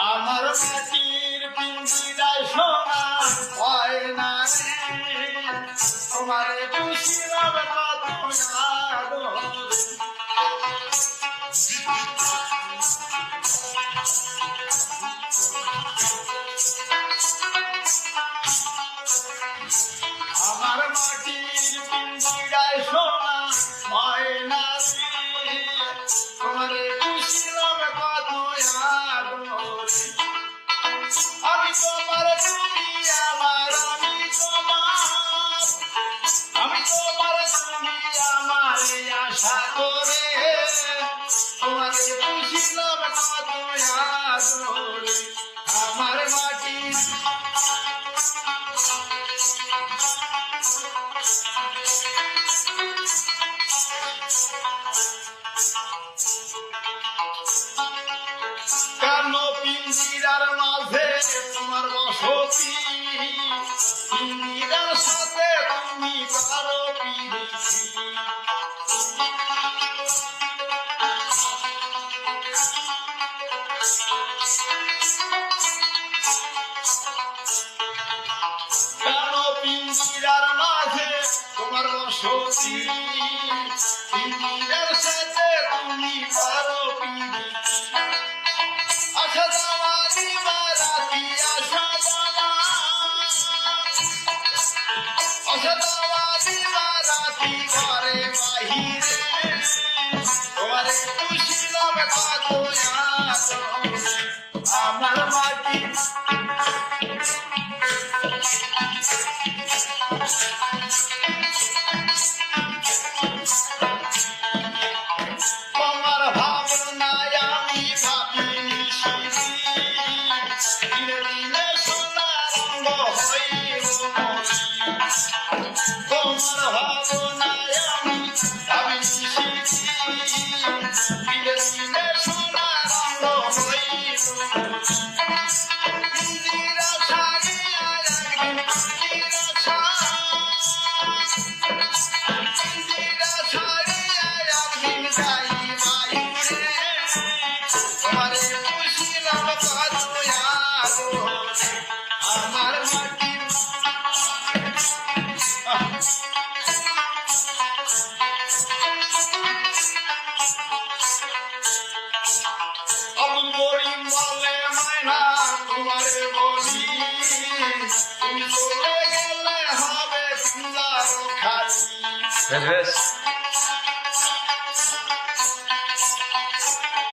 আমার মাটির পিঞ্জিরায় সোনা হয় না রে, তোমার খুশির কত আদর। আমার মাটির পিঞ্জিরায় সোনা হয় না রে, তোমার খুশির কত আদর। আমি তোমার তুমি আমার, আমি তোমার তুমি আমার আশা করে, তোমার খুশিলাম কত আদরে। আমার মাটি কেন পিঞ্জিরার মাঝে তোমার বসতি, পিঞ্জিরার সাথে তুমি পারো পিরিতি। কেন পিঞ্জিরার মাঝে তোমার বসতি, পিঞ্জিরার সাথে তুমি পারো পিরিতি। আশা দেওয়া দিবা রাতি, আশা দেওয়া, আশা দেওয়া দিবা রাতি ঘরে বাহিরে, তোমারে খুশিলাম কত আদরে। আমার মাটি তোমার ভাবনায় আমি ভাবি নিশিনি, দিনে দিনে সোনা রঙ হইল মরি। তোমার ভাবনায় আমি ভাবি নিশিনি, দিনে দিনে সোনা রঙ হইল মরি। পিঞ্জিরা ছাড়িয়া একদিন, পিঞ্জিরা ছাড়িয়া একদিন যাই বাহিরে, তোমারে খুশিলাম কত আদরে। আমার মাটির অঙ্গরি বলে মায়না তোমারে বলি, তুমি চলে গেলে হবে পিঞ্জার খালি।